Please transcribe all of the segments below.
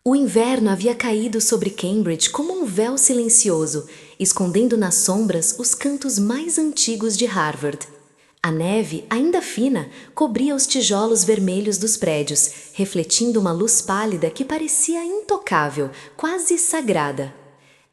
O inverno havia caído sobre Cambridge como um véu silencioso, escondendo nas sombras os cantos mais antigos de Harvard. A neve, ainda fina, cobria os tijolos vermelhos dos prédios, refletindo uma luz pálida que parecia intocável, quase sagrada.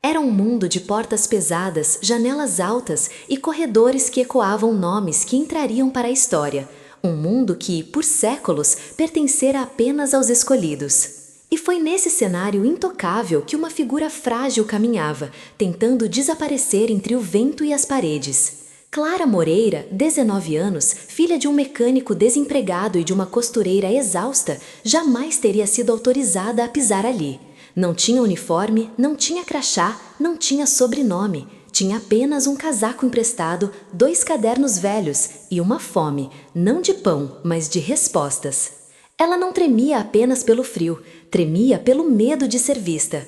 Era um mundo de portas pesadas, janelas altas e corredores que ecoavam nomes que entrariam para a história. Um mundo que, por séculos, pertencera apenas aos escolhidos. E foi nesse cenário intocável que uma figura frágil caminhava, tentando desaparecer entre o vento e as paredes. Clara Moreira, 19 anos, filha de um mecânico desempregado e de uma costureira exausta, jamais teria sido autorizada a pisar ali. Não tinha uniforme, não tinha crachá, não tinha sobrenome. Tinha apenas um casaco emprestado, 2 cadernos velhos e uma fome, não de pão, mas de respostas. Ela não tremia apenas pelo frio, tremia pelo medo de ser vista.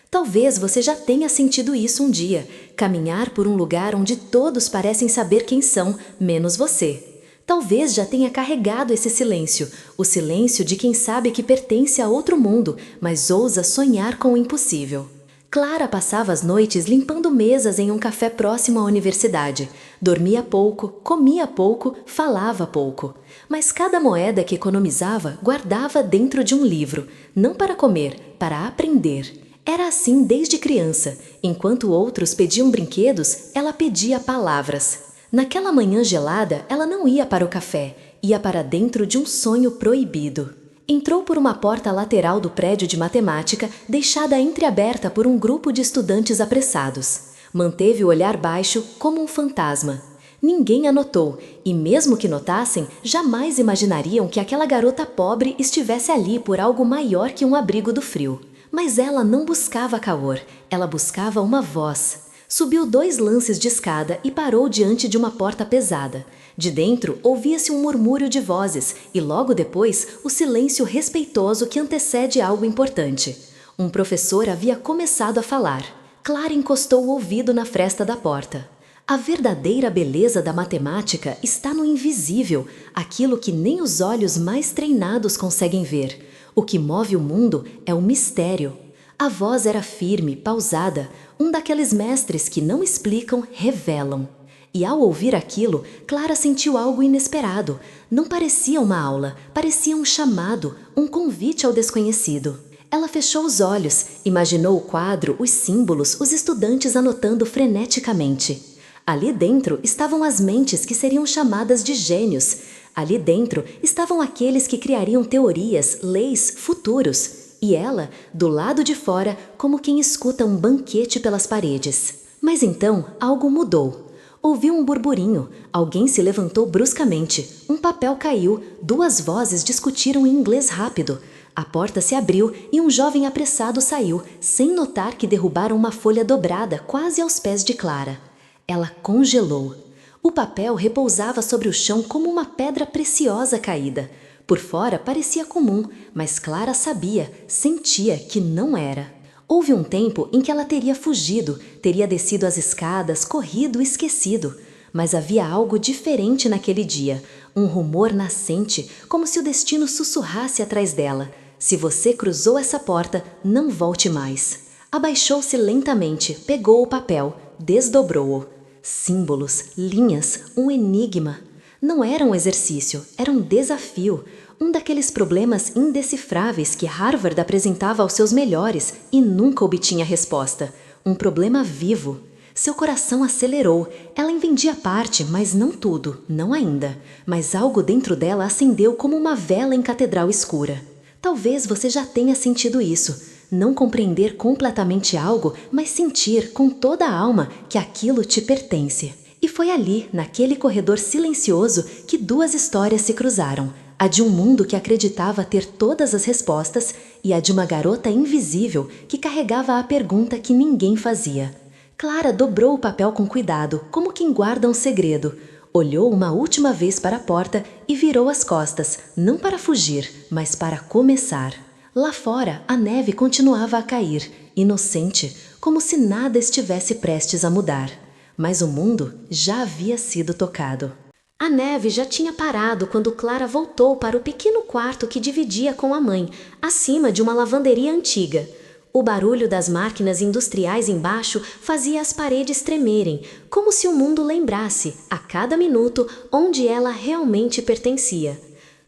Talvez você já tenha sentido isso um dia, caminhar por um lugar onde todos parecem saber quem são, menos você. Talvez já tenha carregado esse silêncio, o silêncio de quem sabe que pertence a outro mundo, mas ousa sonhar com o impossível. Clara passava as noites limpando mesas em um café próximo à universidade. Dormia pouco, comia pouco, falava pouco. Mas cada moeda que economizava guardava dentro de um livro, não para comer, para aprender. Era assim desde criança. Enquanto outros pediam brinquedos, ela pedia palavras. Naquela manhã gelada, ela não ia para o café, ia para dentro de um sonho proibido. Entrou por uma porta lateral do prédio de matemática, deixada entreaberta por um grupo de estudantes apressados. Manteve o olhar baixo como um fantasma. Ninguém a notou, e mesmo que notassem, jamais imaginariam que aquela garota pobre estivesse ali por algo maior que um abrigo do frio. Mas ela não buscava calor, ela buscava uma voz. Subiu 2 lances de escada e parou diante de uma porta pesada. De dentro, ouvia-se um murmúrio de vozes e logo depois o silêncio respeitoso que antecede algo importante. Um professor havia começado a falar. Clara encostou o ouvido na fresta da porta. A verdadeira beleza da matemática está no invisível, aquilo que nem os olhos mais treinados conseguem ver. O que move o mundo é o mistério. A voz era firme, pausada, um daqueles mestres que não explicam, revelam. E ao ouvir aquilo, Clara sentiu algo inesperado. Não parecia uma aula, parecia um chamado, um convite ao desconhecido. Ela fechou os olhos, imaginou o quadro, os símbolos, os estudantes anotando freneticamente. Ali dentro estavam as mentes que seriam chamadas de gênios. Ali dentro estavam aqueles que criariam teorias, leis, futuros. E ela, do lado de fora, como quem escuta um banquete pelas paredes. Mas então algo mudou. Ouviu um burburinho, alguém se levantou bruscamente, um papel caiu, 2 vozes discutiram em inglês rápido. A porta se abriu e um jovem apressado saiu, sem notar que derrubaram uma folha dobrada quase aos pés de Clara. Ela congelou. O papel repousava sobre o chão como uma pedra preciosa caída. Por fora parecia comum, mas Clara sabia, sentia que não era. Houve um tempo em que ela teria fugido, teria descido as escadas, corrido, esquecido. Mas havia algo diferente naquele dia, um rumor nascente, como se o destino sussurrasse atrás dela. Se você cruzou essa porta, não volte mais. Abaixou-se lentamente, pegou o papel, desdobrou-o. Símbolos, linhas, um enigma. Não era um exercício, era um desafio, um daqueles problemas indecifráveis que Harvard apresentava aos seus melhores e nunca obtinha resposta. Um problema vivo. Seu coração acelerou. Ela entendia parte, mas não tudo, não ainda. Mas algo dentro dela acendeu como uma vela em catedral escura. Talvez você já tenha sentido isso. Não compreender completamente algo, mas sentir com toda a alma que aquilo te pertence. E foi ali, naquele corredor silencioso, que 2 histórias se cruzaram. A de um mundo que acreditava ter todas as respostas e a de uma garota invisível que carregava a pergunta que ninguém fazia. Clara dobrou o papel com cuidado, como quem guarda um segredo. Olhou uma última vez para a porta e virou as costas, não para fugir, mas para começar. Lá fora, a neve continuava a cair, inocente, como se nada estivesse prestes a mudar. Mas o mundo já havia sido tocado. A neve já tinha parado quando Clara voltou para o pequeno quarto que dividia com a mãe, acima de uma lavanderia antiga. O barulho das máquinas industriais embaixo fazia as paredes tremerem, como se o mundo lembrasse, a cada minuto, onde ela realmente pertencia.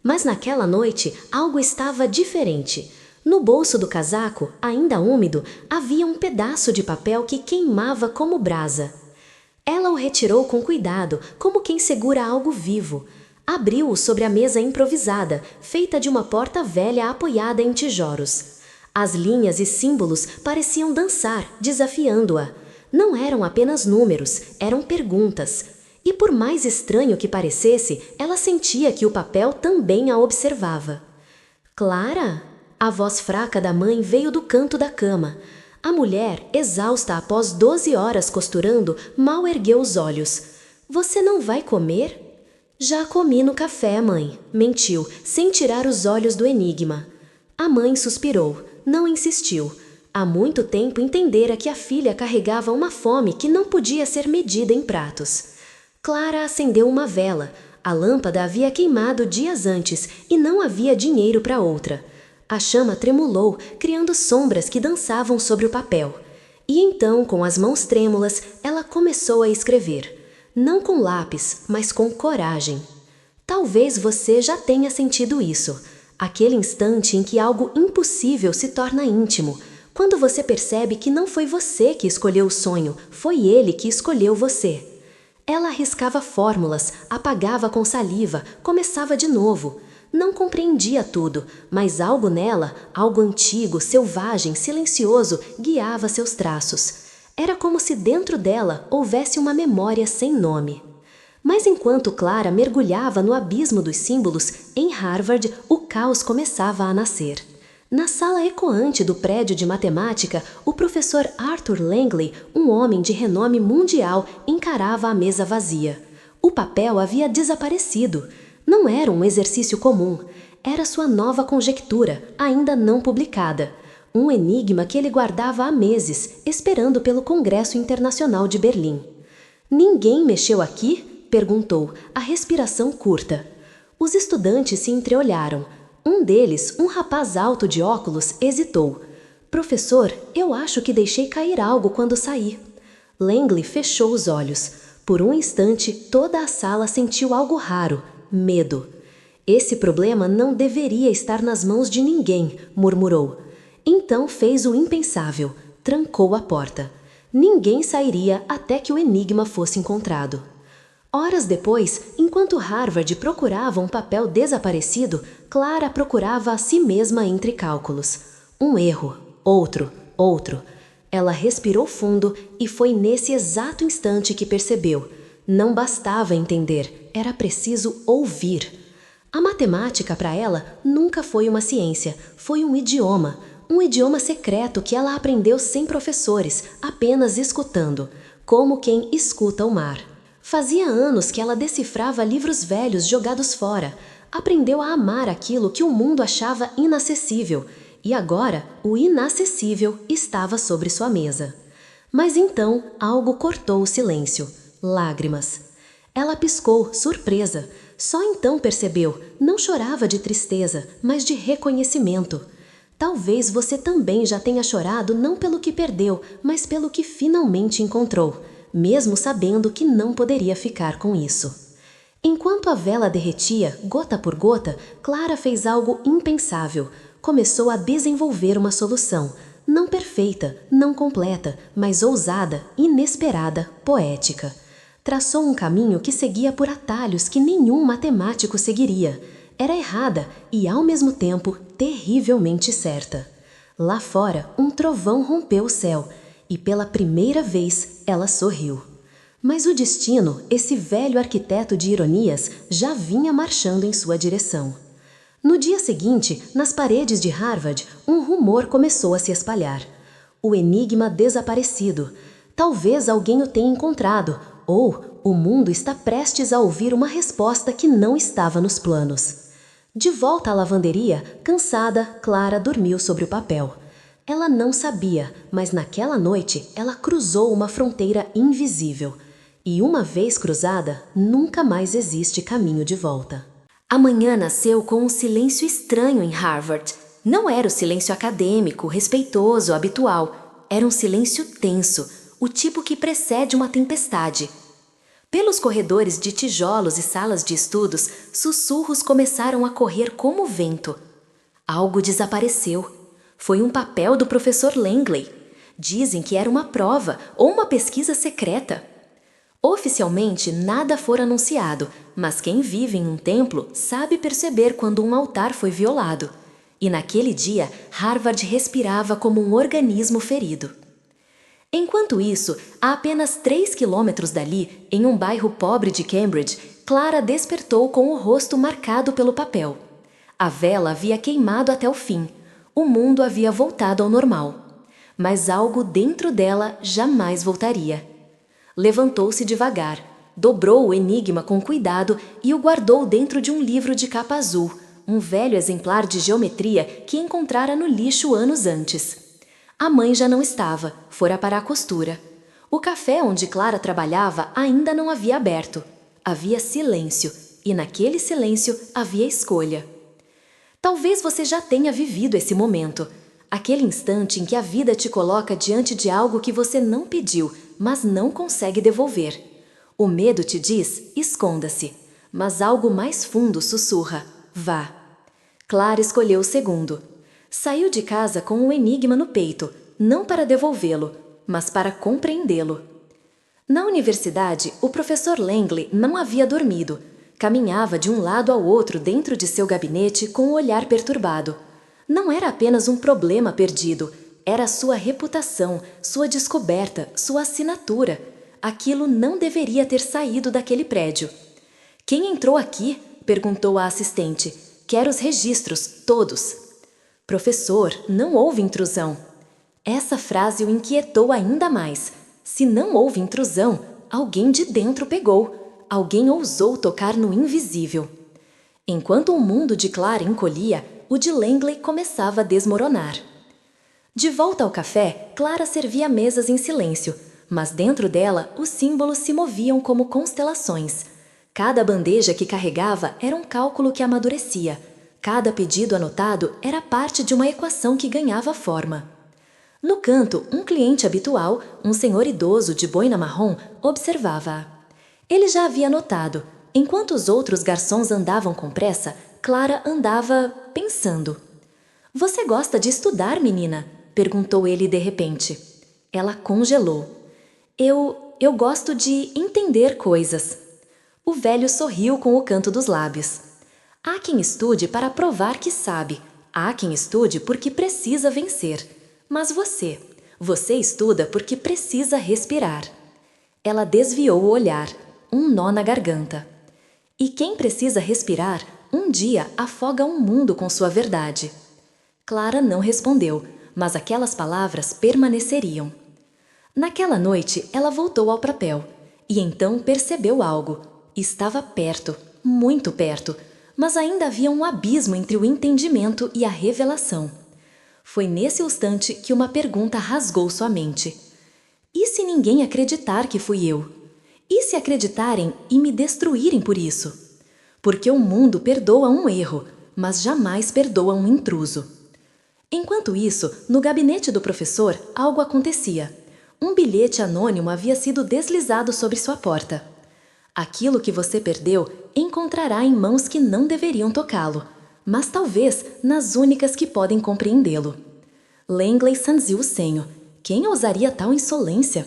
Mas naquela noite algo estava diferente. No bolso do casaco, ainda úmido, havia um pedaço de papel que queimava como brasa. Ela o retirou com cuidado, como quem segura algo vivo. Abriu-o sobre a mesa improvisada, feita de uma porta velha apoiada em tijolos. As linhas e símbolos pareciam dançar, desafiando-a. Não eram apenas números, eram perguntas. E por mais estranho que parecesse, ela sentia que o papel também a observava. Clara? A voz fraca da mãe veio do canto da cama. A mulher, exausta após 12 horas costurando, mal ergueu os olhos. Você não vai comer? Já comi no café, mãe, mentiu, sem tirar os olhos do enigma. A mãe suspirou, não insistiu. Há muito tempo entendera que a filha carregava uma fome que não podia ser medida em pratos. Clara acendeu uma vela. A lâmpada havia queimado dias antes e não havia dinheiro para outra. A chama tremulou, criando sombras que dançavam sobre o papel. E então, com as mãos trêmulas, ela começou a escrever. Não com lápis, mas com coragem. Talvez você já tenha sentido isso. Aquele instante em que algo impossível se torna íntimo. Quando você percebe que não foi você que escolheu o sonho, foi ele que escolheu você. Ela arriscava fórmulas, apagava com saliva, começava de novo. Não compreendia tudo, mas algo nela, algo antigo, selvagem, silencioso, guiava seus traços. Era como se dentro dela houvesse uma memória sem nome. Mas enquanto Clara mergulhava no abismo dos símbolos, em Harvard, o caos começava a nascer. Na sala ecoante do prédio de matemática, o professor Arthur Langley, um homem de renome mundial, encarava a mesa vazia. O papel havia desaparecido. Não era um exercício comum. Era sua nova conjectura, ainda não publicada. Um enigma que ele guardava há meses, esperando pelo Congresso Internacional de Berlim. Ninguém mexeu aqui? Perguntou, a respiração curta. Os estudantes se entreolharam. Um deles, um rapaz alto de óculos, hesitou. Professor, eu acho que deixei cair algo quando saí. Langley fechou os olhos. Por um instante, toda a sala sentiu algo raro. Medo. Esse problema não deveria estar nas mãos de ninguém, murmurou. Então fez o impensável, trancou a porta. Ninguém sairia até que o enigma fosse encontrado. Horas depois, enquanto Harvard procurava um papel desaparecido, Clara procurava a si mesma entre cálculos. Um erro, outro, outro. Ela respirou fundo e foi nesse exato instante que percebeu. Não bastava entender, era preciso ouvir. A matemática para ela nunca foi uma ciência, foi um idioma secreto que ela aprendeu sem professores, apenas escutando, como quem escuta o mar. Fazia anos que ela decifrava livros velhos jogados fora, aprendeu a amar aquilo que o mundo achava inacessível, e agora o inacessível estava sobre sua mesa. Mas então algo cortou o silêncio. Lágrimas. Ela piscou, surpresa. Só então percebeu, não chorava de tristeza, mas de reconhecimento. Talvez você também já tenha chorado não pelo que perdeu, mas pelo que finalmente encontrou, mesmo sabendo que não poderia ficar com isso. Enquanto a vela derretia, gota por gota, Clara fez algo impensável. Começou a desenvolver uma solução, não perfeita, não completa, mas ousada, inesperada, poética. Traçou um caminho que seguia por atalhos que nenhum matemático seguiria. Era errada e, ao mesmo tempo, terrivelmente certa. Lá fora, um trovão rompeu o céu e, pela primeira vez, ela sorriu. Mas o destino, esse velho arquiteto de ironias, já vinha marchando em sua direção. No dia seguinte, nas paredes de Harvard, um rumor começou a se espalhar. O enigma desaparecido. Talvez alguém o tenha encontrado, ou o mundo está prestes a ouvir uma resposta que não estava nos planos. De volta à lavanderia, cansada, Clara dormiu sobre o papel. Ela não sabia, mas naquela noite ela cruzou uma fronteira invisível. E uma vez cruzada, nunca mais existe caminho de volta. A manhã nasceu com um silêncio estranho em Harvard. Não era o silêncio acadêmico, respeitoso, habitual. Era um silêncio tenso, o tipo que precede uma tempestade. Pelos corredores de tijolos e salas de estudos, sussurros começaram a correr como vento. Algo desapareceu. Foi um papel do professor Langley. Dizem que era uma prova ou uma pesquisa secreta. Oficialmente, nada foi anunciado, mas quem vive em um templo sabe perceber quando um altar foi violado. E naquele dia, Harvard respirava como um organismo ferido. Enquanto isso, a apenas 3 quilômetros dali, em um bairro pobre de Cambridge, Clara despertou com o rosto marcado pelo papel. A vela havia queimado até o fim. O mundo havia voltado ao normal. Mas algo dentro dela jamais voltaria. Levantou-se devagar, dobrou o enigma com cuidado e o guardou dentro de um livro de capa azul, um velho exemplar de geometria que encontrara no lixo anos antes. A mãe já não estava, fora para a costura. O café onde Clara trabalhava ainda não havia aberto. Havia silêncio, e naquele silêncio havia escolha. Talvez você já tenha vivido esse momento, aquele instante em que a vida te coloca diante de algo que você não pediu, mas não consegue devolver. O medo te diz, esconda-se, mas algo mais fundo sussurra, vá. Clara escolheu o segundo. Saiu de casa com um enigma no peito, não para devolvê-lo, mas para compreendê-lo. Na universidade, o professor Langley não havia dormido. Caminhava de um lado ao outro dentro de seu gabinete com um olhar perturbado. Não era apenas um problema perdido, era sua reputação, sua descoberta, sua assinatura. Aquilo não deveria ter saído daquele prédio. Quem entrou aqui? Perguntou a assistente. Quero os registros, todos. Professor, não houve intrusão. Essa frase o inquietou ainda mais. Se não houve intrusão, alguém de dentro pegou. Alguém ousou tocar no invisível. Enquanto o mundo de Clara encolhia, o de Langley começava a desmoronar. De volta ao café, Clara servia mesas em silêncio, mas dentro dela os símbolos se moviam como constelações. Cada bandeja que carregava era um cálculo que amadurecia. Cada pedido anotado era parte de uma equação que ganhava forma. No canto, um cliente habitual, um senhor idoso de boina marrom, observava-a. Ele já havia notado. Enquanto os outros garçons andavam com pressa, Clara andava pensando. Você gosta de estudar, menina? Perguntou ele de repente. Ela congelou. Eu gosto de entender coisas. O velho sorriu com o canto dos lábios. Há quem estude para provar que sabe. Há quem estude porque precisa vencer. Mas você estuda porque precisa respirar. Ela desviou o olhar, um nó na garganta. E quem precisa respirar, um dia afoga um mundo com sua verdade. Clara não respondeu, mas aquelas palavras permaneceriam. Naquela noite, ela voltou ao papel, e então percebeu algo. Estava perto, muito perto, mas ainda havia um abismo entre o entendimento e a revelação. Foi nesse instante que uma pergunta rasgou sua mente. E se ninguém acreditar que fui eu? E se acreditarem e me destruírem por isso? Porque o mundo perdoa um erro, mas jamais perdoa um intruso. Enquanto isso, no gabinete do professor, algo acontecia. Um bilhete anônimo havia sido deslizado sobre sua porta. Aquilo que você perdeu encontrará em mãos que não deveriam tocá-lo, mas talvez nas únicas que podem compreendê-lo. Langley franziu o senho. Quem ousaria tal insolência?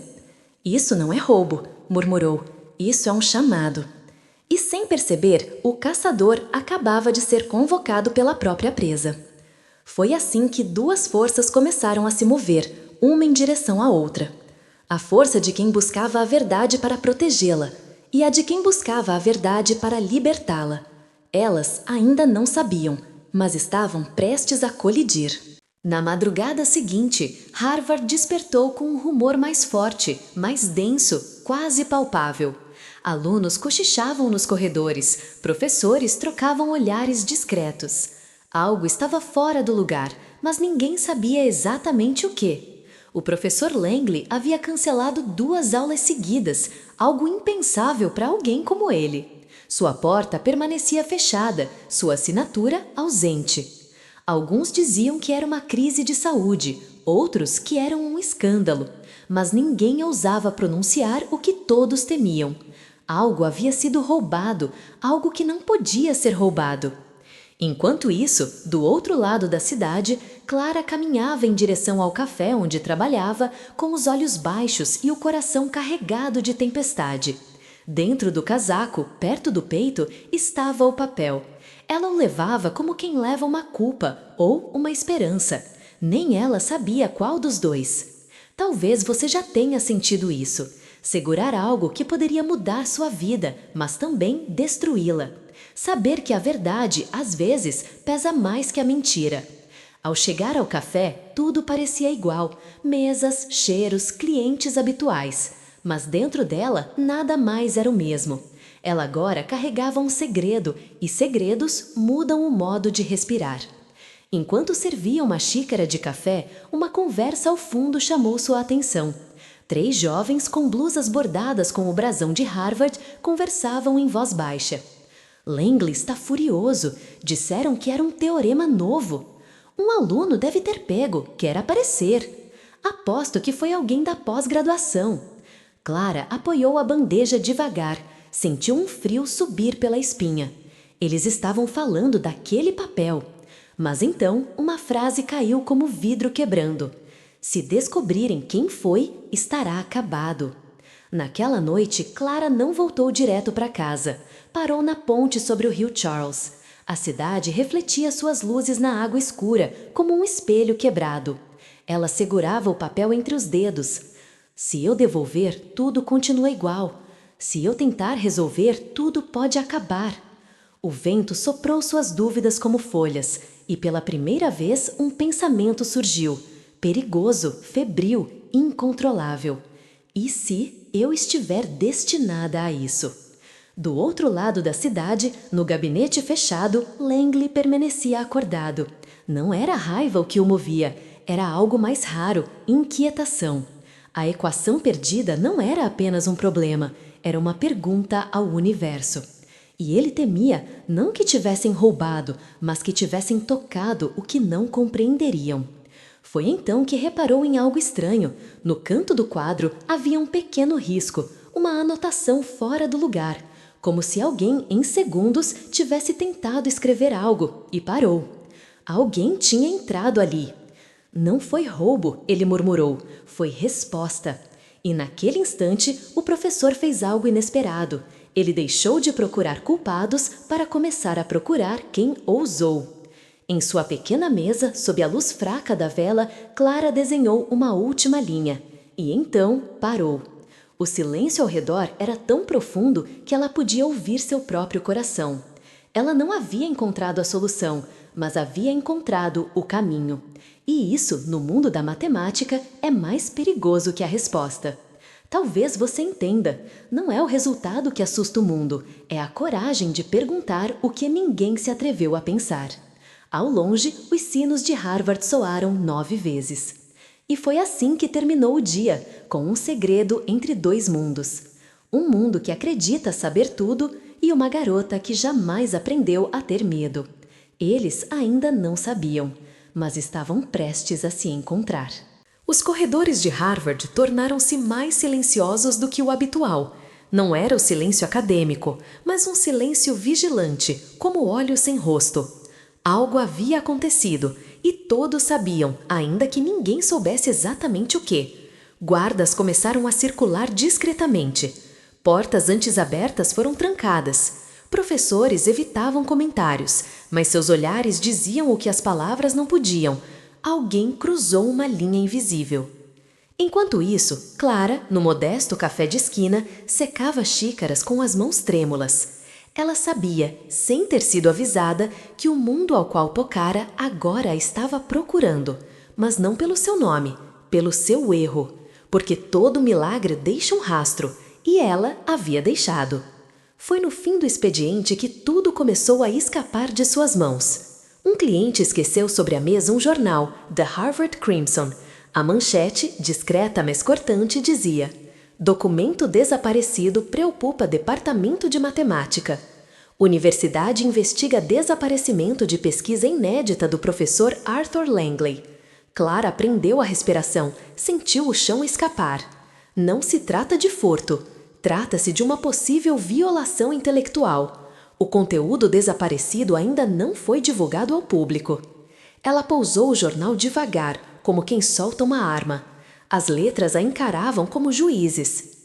Isso não é roubo, murmurou. Isso é um chamado. E sem perceber, o caçador acabava de ser convocado pela própria presa. Foi assim que duas forças começaram a se mover, uma em direção à outra. A força de quem buscava a verdade para protegê-la e a de quem buscava a verdade para libertá-la. Elas ainda não sabiam, mas estavam prestes a colidir. Na madrugada seguinte, Harvard despertou com um rumor mais forte, mais denso, quase palpável. Alunos cochichavam nos corredores, professores trocavam olhares discretos. Algo estava fora do lugar, mas ninguém sabia exatamente o quê. O professor Langley havia cancelado 2 aulas seguidas, algo impensável para alguém como ele. Sua porta permanecia fechada, sua assinatura ausente. Alguns diziam que era uma crise de saúde, outros que era um escândalo, mas ninguém ousava pronunciar o que todos temiam. Algo havia sido roubado, algo que não podia ser roubado. Enquanto isso, do outro lado da cidade, Clara caminhava em direção ao café onde trabalhava, com os olhos baixos e o coração carregado de tempestade. Dentro do casaco, perto do peito, estava o papel. Ela o levava como quem leva uma culpa ou uma esperança. Nem ela sabia qual dos dois. Talvez você já tenha sentido isso. Segurar algo que poderia mudar sua vida, mas também destruí-la. Saber que a verdade, às vezes, pesa mais que a mentira. Ao chegar ao café, tudo parecia igual: mesas, cheiros, clientes habituais. Mas dentro dela, nada mais era o mesmo. Ela agora carregava um segredo, e segredos mudam o modo de respirar. Enquanto servia uma xícara de café, uma conversa ao fundo chamou sua atenção. 3 jovens com blusas bordadas com o brasão de Harvard conversavam em voz baixa. Langley está furioso. Disseram que era um teorema novo. Um aluno deve ter pego, quer aparecer. Aposto que foi alguém da pós-graduação. Clara apoiou a bandeja devagar. Sentiu um frio subir pela espinha. Eles estavam falando daquele papel. Mas então uma frase caiu como vidro quebrando. Se descobrirem quem foi, estará acabado. Naquela noite, Clara não voltou direto para casa. Parou na ponte sobre o rio Charles. A cidade refletia suas luzes na água escura, como um espelho quebrado. Ela segurava o papel entre os dedos. Se eu devolver, tudo continua igual. Se eu tentar resolver, tudo pode acabar. O vento soprou suas dúvidas como folhas, e pela primeira vez um pensamento surgiu. Perigoso, febril, incontrolável. E se eu estiver destinada a isso? Do outro lado da cidade, no gabinete fechado, Langley permanecia acordado. Não era raiva o que o movia, era algo mais raro: inquietação. A equação perdida não era apenas um problema, era uma pergunta ao universo. E ele temia não que tivessem roubado, mas que tivessem tocado o que não compreenderiam. Foi então que reparou em algo estranho. No canto do quadro havia um pequeno risco, uma anotação fora do lugar, como se alguém, em segundos, tivesse tentado escrever algo e parou. Alguém tinha entrado ali. Não foi roubo, ele murmurou, foi resposta. E naquele instante, o professor fez algo inesperado. Ele deixou de procurar culpados para começar a procurar quem ousou. Em sua pequena mesa, sob a luz fraca da vela, Clara desenhou uma última linha. E então parou. O silêncio ao redor era tão profundo que ela podia ouvir seu próprio coração. Ela não havia encontrado a solução, mas havia encontrado o caminho. E isso, no mundo da matemática, é mais perigoso que a resposta. Talvez você entenda, não é o resultado que assusta o mundo, é a coragem de perguntar o que ninguém se atreveu a pensar. Ao longe, os sinos de Harvard soaram 9 vezes. E foi assim que terminou o dia, com um segredo entre 2 mundos. Um mundo que acredita saber tudo e uma garota que jamais aprendeu a ter medo. Eles ainda não sabiam, mas estavam prestes a se encontrar. Os corredores de Harvard tornaram-se mais silenciosos do que o habitual. Não era o silêncio acadêmico, mas um silêncio vigilante, como olhos sem rosto. Algo havia acontecido, e todos sabiam, ainda que ninguém soubesse exatamente o que. Guardas começaram a circular discretamente. Portas antes abertas foram trancadas. Professores evitavam comentários, mas seus olhares diziam o que as palavras não podiam. Alguém cruzou uma linha invisível. Enquanto isso, Clara, no modesto café de esquina, secava xícaras com as mãos trêmulas. Ela sabia, sem ter sido avisada, que o mundo ao qual tocara agora a estava procurando, mas não pelo seu nome, pelo seu erro, porque todo milagre deixa um rastro, e ela havia deixado. Foi no fim do expediente que tudo começou a escapar de suas mãos. Um cliente esqueceu sobre a mesa um jornal, The Harvard Crimson. A manchete, discreta mas cortante, dizia: Documento desaparecido preocupa Departamento de Matemática. Universidade investiga desaparecimento de pesquisa inédita do professor Arthur Langley. Clara prendeu a respiração, sentiu o chão escapar. Não se trata de furto. Trata-se de uma possível violação intelectual. O conteúdo desaparecido ainda não foi divulgado ao público. Ela pousou o jornal devagar, como quem solta uma arma. As letras a encaravam como juízes.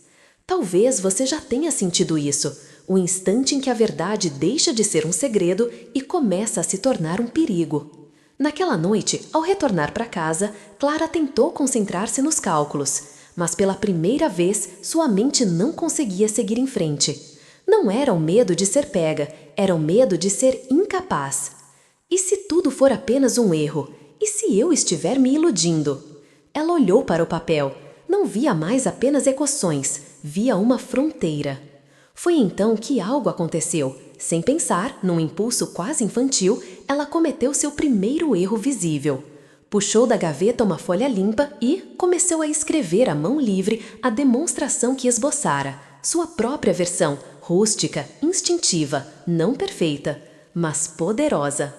Talvez você já tenha sentido isso, o instante em que a verdade deixa de ser um segredo e começa a se tornar um perigo. Naquela noite, ao retornar para casa, Clara tentou concentrar-se nos cálculos, mas pela primeira vez sua mente não conseguia seguir em frente. Não era o medo de ser pega, era o medo de ser incapaz. E se tudo for apenas um erro? E se eu estiver me iludindo? Ela olhou para o papel. Não via mais apenas equações, via uma fronteira. Foi então que algo aconteceu. Sem pensar, num impulso quase infantil, ela cometeu seu primeiro erro visível. Puxou da gaveta uma folha limpa e começou a escrever à mão livre a demonstração que esboçara, sua própria versão, rústica, instintiva, não perfeita, mas poderosa.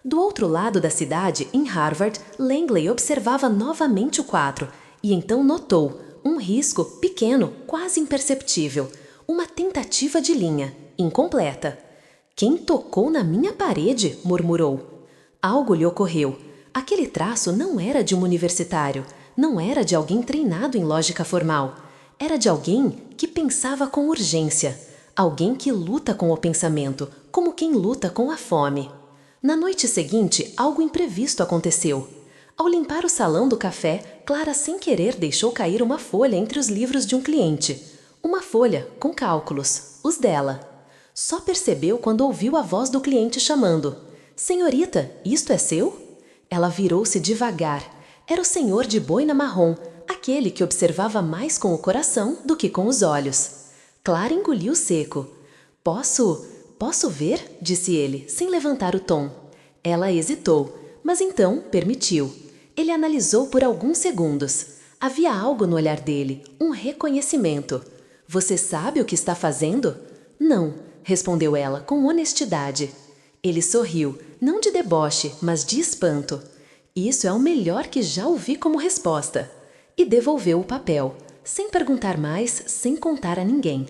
Do outro lado da cidade, em Harvard, Langley observava novamente o quadro e então notou um risco pequeno, quase imperceptível, uma tentativa de linha, incompleta. Quem tocou na minha parede? Murmurou. Algo lhe ocorreu. Aquele traço não era de um universitário, não era de alguém treinado em lógica formal. Era de alguém que pensava com urgência, alguém que luta com o pensamento, como quem luta com a fome. Na noite seguinte, algo imprevisto aconteceu. Ao limpar o salão do café, Clara sem querer deixou cair uma folha entre os livros de um cliente. Uma folha com cálculos, os dela. Só percebeu quando ouviu a voz do cliente chamando: Senhorita, isto é seu? Ela virou-se devagar. Era o senhor de boina marrom, aquele que observava mais com o coração do que com os olhos. Clara engoliu seco. Posso ver? Disse ele, sem levantar o tom. Ela hesitou, mas então permitiu. Ele analisou por alguns segundos. Havia algo no olhar dele, um reconhecimento. Você sabe o que está fazendo? Não, respondeu ela com honestidade. Ele sorriu, não de deboche, mas de espanto. Isso é o melhor que já ouvi como resposta. E devolveu o papel, sem perguntar mais, sem contar a ninguém.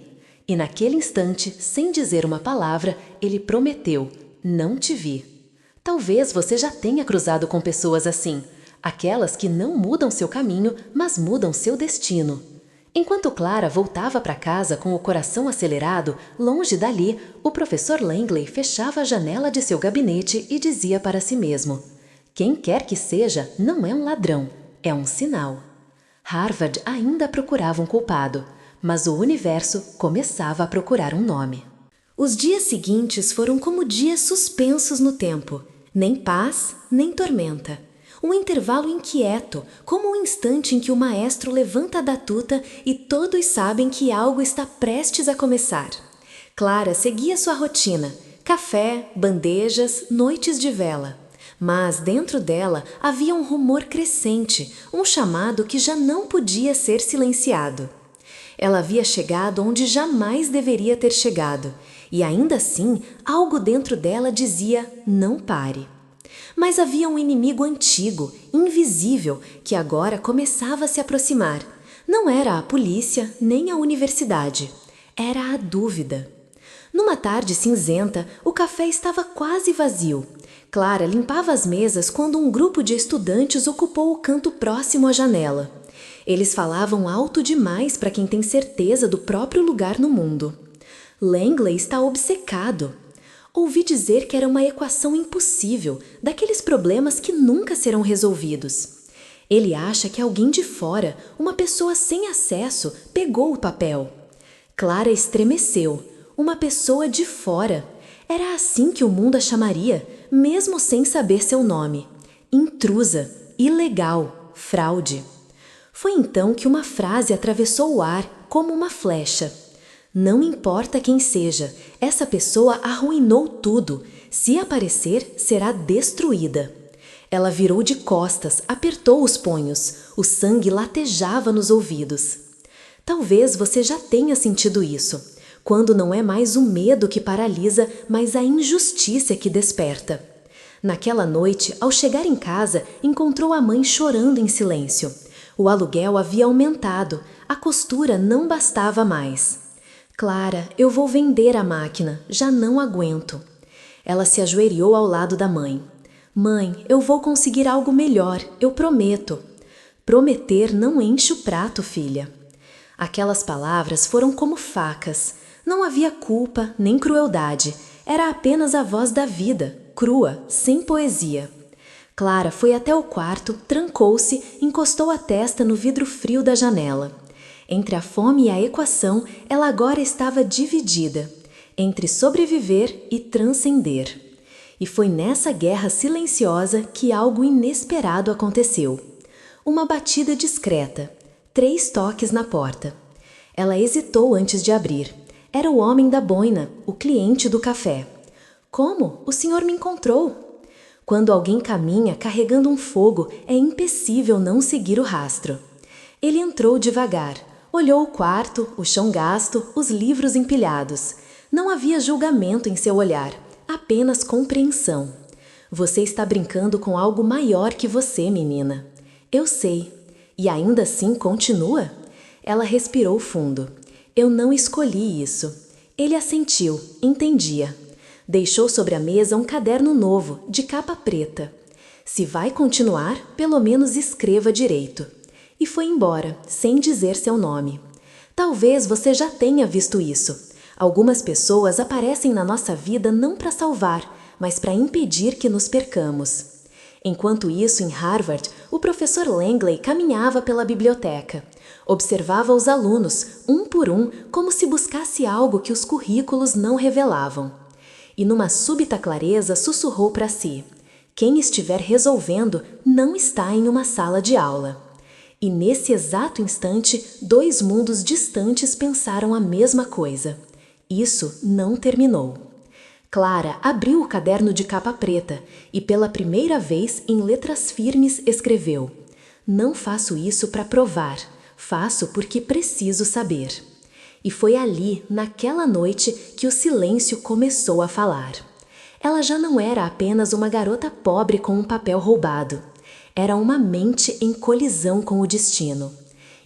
E naquele instante, sem dizer uma palavra, ele prometeu: não te vi. Talvez você já tenha cruzado com pessoas assim, aquelas que não mudam seu caminho, mas mudam seu destino. Enquanto Clara voltava para casa com o coração acelerado, longe dali, o professor Langley fechava a janela de seu gabinete e dizia para si mesmo: quem quer que seja, não é um ladrão, é um sinal. Harvard ainda procurava um culpado, mas o universo começava a procurar um nome. Os dias seguintes foram como dias suspensos no tempo, nem paz, nem tormenta. Um intervalo inquieto, como um instante em que o maestro levanta da tuta e todos sabem que algo está prestes a começar. Clara seguia sua rotina, café, bandejas, noites de vela. Mas dentro dela havia um rumor crescente, um chamado que já não podia ser silenciado. Ela havia chegado onde jamais deveria ter chegado, e ainda assim algo dentro dela dizia: não pare. Mas havia um inimigo antigo, invisível, que agora começava a se aproximar. Não era a polícia nem a universidade. Era a dúvida. Numa tarde cinzenta, o café estava quase vazio. Clara limpava as mesas quando um grupo de estudantes ocupou o canto próximo à janela. Eles falavam alto demais para quem tem certeza do próprio lugar no mundo. Langley está obcecado. Ouvi dizer que era uma equação impossível, daqueles problemas que nunca serão resolvidos. Ele acha que alguém de fora, uma pessoa sem acesso, pegou o papel. Clara estremeceu. Uma pessoa de fora. Era assim que o mundo a chamaria, mesmo sem saber seu nome. Intrusa, ilegal, fraude. Foi então que uma frase atravessou o ar como uma flecha. Não importa quem seja, essa pessoa arruinou tudo. Se aparecer, será destruída. Ela virou de costas, apertou os punhos, o sangue latejava nos ouvidos. Talvez você já tenha sentido isso, quando não é mais o medo que paralisa, mas a injustiça que desperta. Naquela noite, ao chegar em casa, encontrou a mãe chorando em silêncio. O aluguel havia aumentado, a costura não bastava mais. Clara, eu vou vender a máquina, já não aguento. Ela se ajoelhou ao lado da mãe. Mãe, eu vou conseguir algo melhor, eu prometo. Prometer não enche o prato, filha. Aquelas palavras foram como facas. Não havia culpa nem crueldade. Era apenas a voz da vida, crua, sem poesia. Clara foi até o quarto, trancou-se, encostou a testa no vidro frio da janela. Entre a fome e a equação, ela agora estava dividida, entre sobreviver e transcender. E foi nessa guerra silenciosa que algo inesperado aconteceu. Uma batida discreta, 3 toques na porta. Ela hesitou antes de abrir. Era o homem da boina, o cliente do café. Como? O senhor me encontrou? Quando alguém caminha carregando um fogo, é impossível não seguir o rastro. Ele entrou devagar, olhou o quarto, o chão gasto, os livros empilhados. Não havia julgamento em seu olhar, apenas compreensão. Você está brincando com algo maior que você, menina. Eu sei. E ainda assim continua? Ela respirou fundo. Eu não escolhi isso. Ele assentiu, entendia. Deixou sobre a mesa um caderno novo, de capa preta. Se vai continuar, pelo menos escreva direito. E foi embora, sem dizer seu nome. Talvez você já tenha visto isso. Algumas pessoas aparecem na nossa vida não para salvar, mas para impedir que nos percamos. Enquanto isso, em Harvard, o professor Langley caminhava pela biblioteca. Observava os alunos, um por um, como se buscasse algo que os currículos não revelavam. E numa súbita clareza sussurrou para si: quem estiver resolvendo não está em uma sala de aula. E nesse exato instante, 2 mundos distantes pensaram a mesma coisa. Isso não terminou. Clara abriu o caderno de capa preta e pela primeira vez, em letras firmes, escreveu: não faço isso para provar, faço porque preciso saber. E foi ali, naquela noite, que o silêncio começou a falar. Ela já não era apenas uma garota pobre com um papel roubado. Era uma mente em colisão com o destino.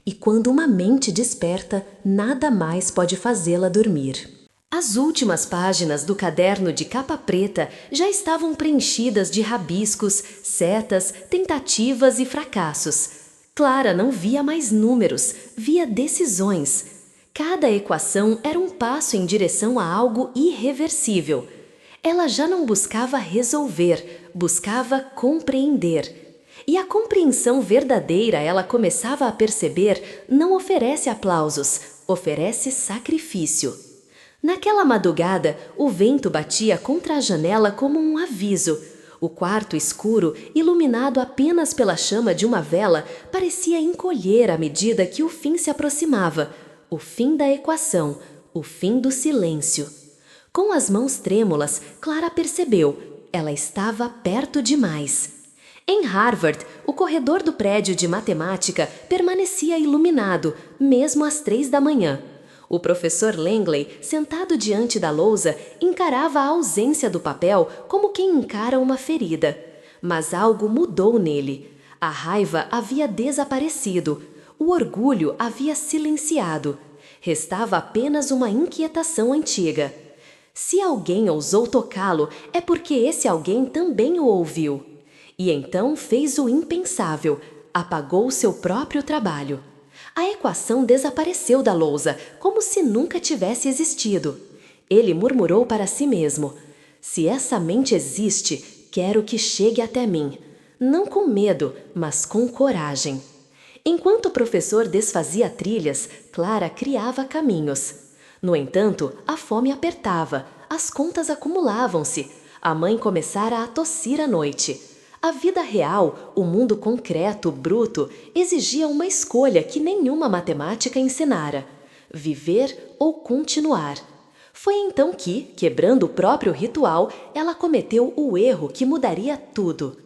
E quando uma mente desperta, nada mais pode fazê-la dormir. As últimas páginas do caderno de capa preta já estavam preenchidas de rabiscos, setas, tentativas e fracassos. Clara não via mais números, via decisões. Cada equação era um passo em direção a algo irreversível. Ela já não buscava resolver, buscava compreender. E a compreensão verdadeira, ela começava a perceber, não oferece aplausos, oferece sacrifício. Naquela madrugada, o vento batia contra a janela como um aviso. O quarto escuro, iluminado apenas pela chama de uma vela, parecia encolher à medida que o fim se aproximava. O fim da equação, o fim do silêncio. Com as mãos trêmulas, Clara percebeu, ela estava perto demais. Em Harvard, o corredor do prédio de matemática permanecia iluminado, mesmo às 3 da manhã. O professor Langley, sentado diante da lousa, encarava a ausência do papel como quem encara uma ferida. Mas algo mudou nele. A raiva havia desaparecido. O orgulho havia silenciado. Restava apenas uma inquietação antiga. Se alguém ousou tocá-lo, é porque esse alguém também o ouviu. E então fez o impensável, apagou seu próprio trabalho. A equação desapareceu da lousa, como se nunca tivesse existido. Ele murmurou para si mesmo: se essa mente existe, quero que chegue até mim. Não com medo, mas com coragem. Enquanto o professor desfazia trilhas, Clara criava caminhos. No entanto, a fome apertava, as contas acumulavam-se. A mãe começara a tossir à noite. A vida real, o mundo concreto, bruto, exigia uma escolha que nenhuma matemática ensinara: viver ou continuar. Foi então que, quebrando o próprio ritual, ela cometeu o erro que mudaria tudo.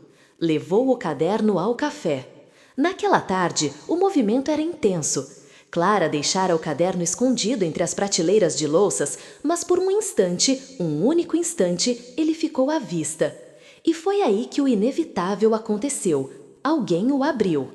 Levou o caderno ao café. Naquela tarde, o movimento era intenso. Clara deixara o caderno escondido entre as prateleiras de louças, mas por um instante, um único instante, ele ficou à vista. E foi aí que o inevitável aconteceu. Alguém o abriu.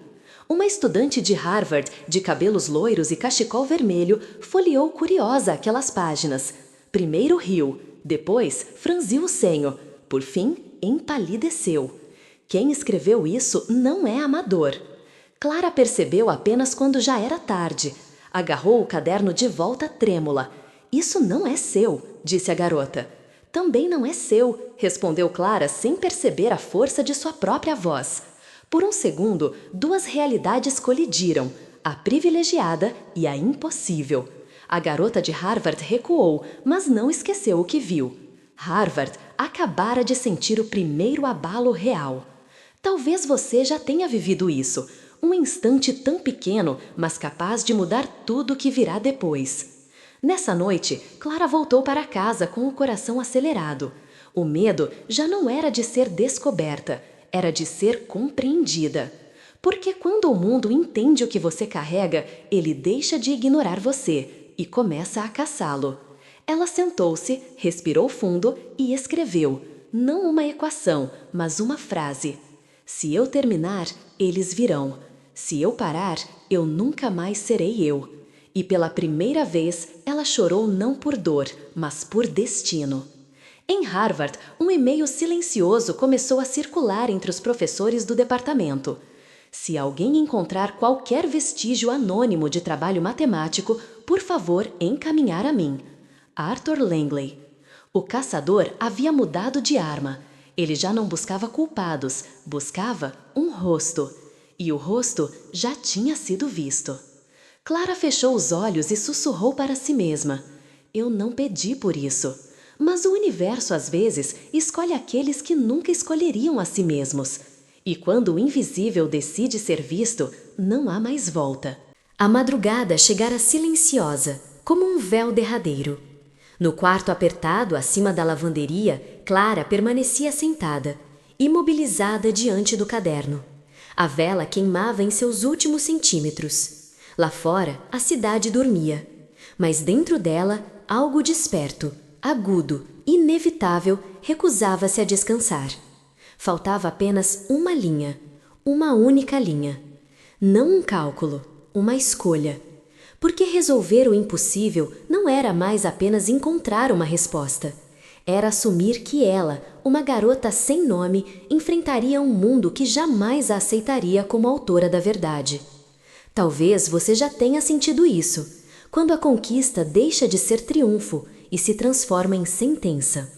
Uma estudante de Harvard, de cabelos loiros e cachecol vermelho, folheou curiosa aquelas páginas. Primeiro riu, depois franziu o senho, por fim empalideceu. Quem escreveu isso não é amador. Clara percebeu apenas quando já era tarde. Agarrou o caderno de volta trêmula. Isso não é seu, disse a garota. Também não é seu, respondeu Clara sem perceber a força de sua própria voz. Por um segundo, duas realidades colidiram, a privilegiada e a impossível. A garota de Harvard recuou, mas não esqueceu o que viu. Harvard acabara de sentir o primeiro abalo real. Talvez você já tenha vivido isso, um instante tão pequeno, mas capaz de mudar tudo o que virá depois. Nessa noite, Clara voltou para casa com o coração acelerado. O medo já não era de ser descoberta, era de ser compreendida. Porque quando o mundo entende o que você carrega, ele deixa de ignorar você e começa a caçá-lo. Ela sentou-se, respirou fundo e escreveu, não uma equação, mas uma frase. Se eu terminar, eles virão. Se eu parar, eu nunca mais serei eu. E pela primeira vez, ela chorou não por dor, mas por destino. Em Harvard, um e-mail silencioso começou a circular entre os professores do departamento. Se alguém encontrar qualquer vestígio anônimo de trabalho matemático, por favor, encaminhar a mim. Arthur Langley. O caçador havia mudado de arma. Ele já não buscava culpados, buscava um rosto. E o rosto já tinha sido visto. Clara fechou os olhos e sussurrou para si mesma. Eu não pedi por isso. Mas o universo, às vezes, escolhe aqueles que nunca escolheriam a si mesmos. E quando o invisível decide ser visto, não há mais volta. A madrugada chegara silenciosa, como um véu derradeiro. No quarto apertado, acima da lavanderia, Clara permanecia sentada, imobilizada diante do caderno. A vela queimava em seus últimos centímetros. Lá fora, a cidade dormia. Mas dentro dela, algo desperto, agudo, inevitável, recusava-se a descansar. Faltava apenas uma linha, uma única linha. Não um cálculo, uma escolha. Porque resolver o impossível não era mais apenas encontrar uma resposta. Era assumir que ela, uma garota sem nome, enfrentaria um mundo que jamais a aceitaria como autora da verdade. Talvez você já tenha sentido isso, quando a conquista deixa de ser triunfo e se transforma em sentença.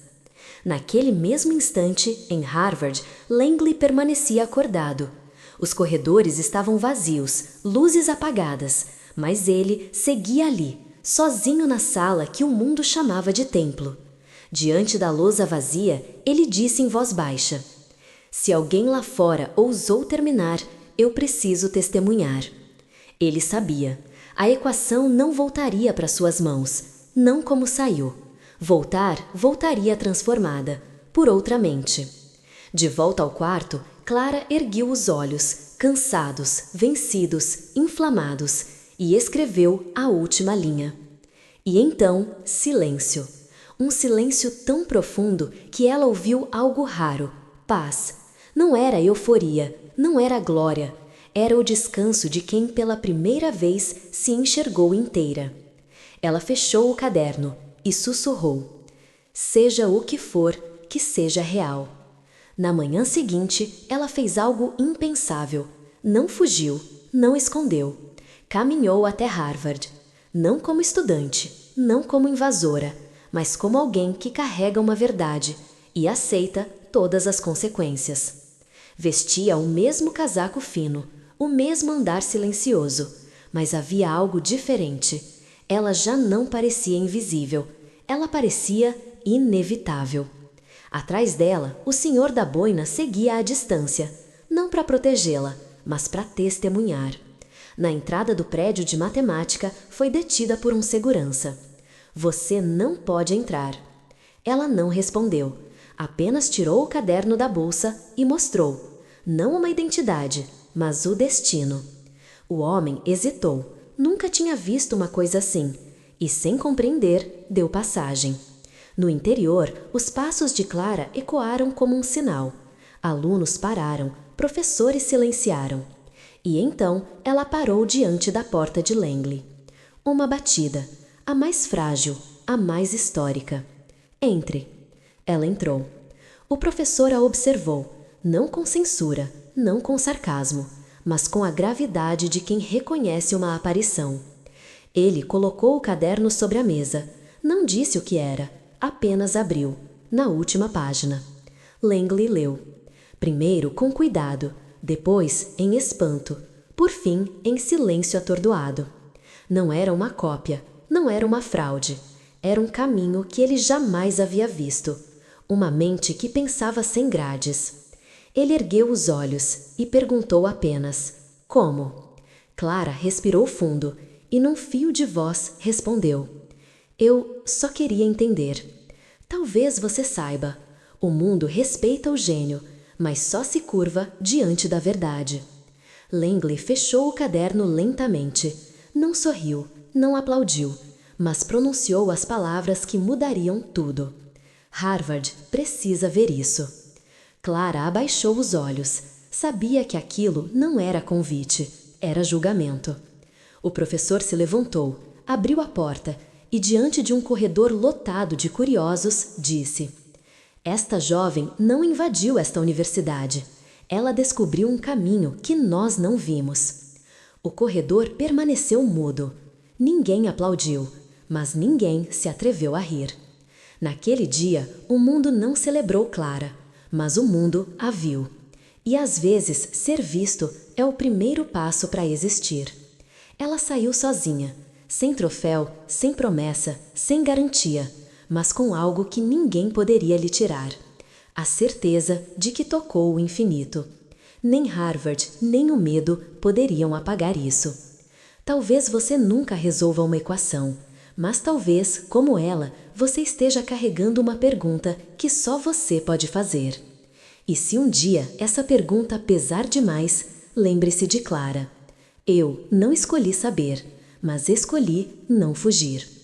Naquele mesmo instante, em Harvard, Langley permanecia acordado. Os corredores estavam vazios, luzes apagadas, mas ele seguia ali, sozinho na sala que o mundo chamava de templo. Diante da lousa vazia, ele disse em voz baixa: Se alguém lá fora ousou terminar, eu preciso testemunhar. Ele sabia. A equação não voltaria para suas mãos, não como saiu. Voltaria transformada, por outra mente. De volta ao quarto, Clara ergueu os olhos, cansados, vencidos, inflamados, e escreveu a última linha. E então, silêncio. Um silêncio tão profundo que ela ouviu algo raro, paz. Não era euforia, não era glória. Era o descanso de quem pela primeira vez se enxergou inteira. Ela fechou o caderno e sussurrou: Seja o que for, que seja real. Na manhã seguinte, ela fez algo impensável. Não fugiu, não escondeu. Caminhou até Harvard. Não como estudante, não como invasora, mas como alguém que carrega uma verdade e aceita todas as consequências. Vestia o mesmo casaco fino, o mesmo andar silencioso, mas havia algo diferente. Ela já não parecia invisível, ela parecia inevitável. Atrás dela, o senhor da boina seguia à distância, não para protegê-la, mas para testemunhar. Na entrada do prédio de matemática, foi detida por um segurança. Você não pode entrar. Ela não respondeu, apenas tirou o caderno da bolsa e mostrou. não uma identidade, mas o destino. O homem hesitou, nunca tinha visto uma coisa assim, e sem compreender, deu passagem. No interior, os passos de Clara ecoaram como um sinal. Alunos pararam, professores silenciaram. E então ela parou diante da porta de Langley. Uma batida, a mais frágil, a mais histórica. Entre. Ela entrou. O professor a observou, não com censura, não com sarcasmo, mas com a gravidade de quem reconhece uma aparição. Ele colocou o caderno sobre a mesa, não disse o que era, apenas abriu, na última página. Langley leu. Primeiro com cuidado, depois em espanto, por fim em silêncio atordoado. Não era uma cópia, não era uma fraude. Era um caminho que ele jamais havia visto. Uma mente que pensava sem grades. Ele ergueu os olhos e perguntou apenas: como? Clara respirou fundo e num fio de voz respondeu: eu só queria entender. Talvez você saiba, o mundo respeita o gênio, mas só se curva diante da verdade. Langley fechou o caderno lentamente. Não sorriu, não aplaudiu, mas pronunciou as palavras que mudariam tudo. Harvard precisa ver isso. Clara abaixou os olhos. Sabia que aquilo não era convite, era julgamento. O professor se levantou, abriu a porta e, diante de um corredor lotado de curiosos, disse: esta jovem não invadiu esta universidade. Ela descobriu um caminho que nós não vimos. O corredor permaneceu mudo. Ninguém aplaudiu, mas ninguém se atreveu a rir. Naquele dia, o mundo não celebrou Clara, mas o mundo a viu. E às vezes, ser visto é o primeiro passo para existir. Ela saiu sozinha, sem troféu, sem promessa, sem garantia, mas com algo que ninguém poderia lhe tirar: a certeza de que tocou o infinito. Nem Harvard, nem o medo poderiam apagar isso. Talvez você nunca resolva uma equação, mas talvez, como ela, você esteja carregando uma pergunta que só você pode fazer. E se um dia essa pergunta pesar demais, lembre-se de Clara. Eu não escolhi saber, mas escolhi não fugir.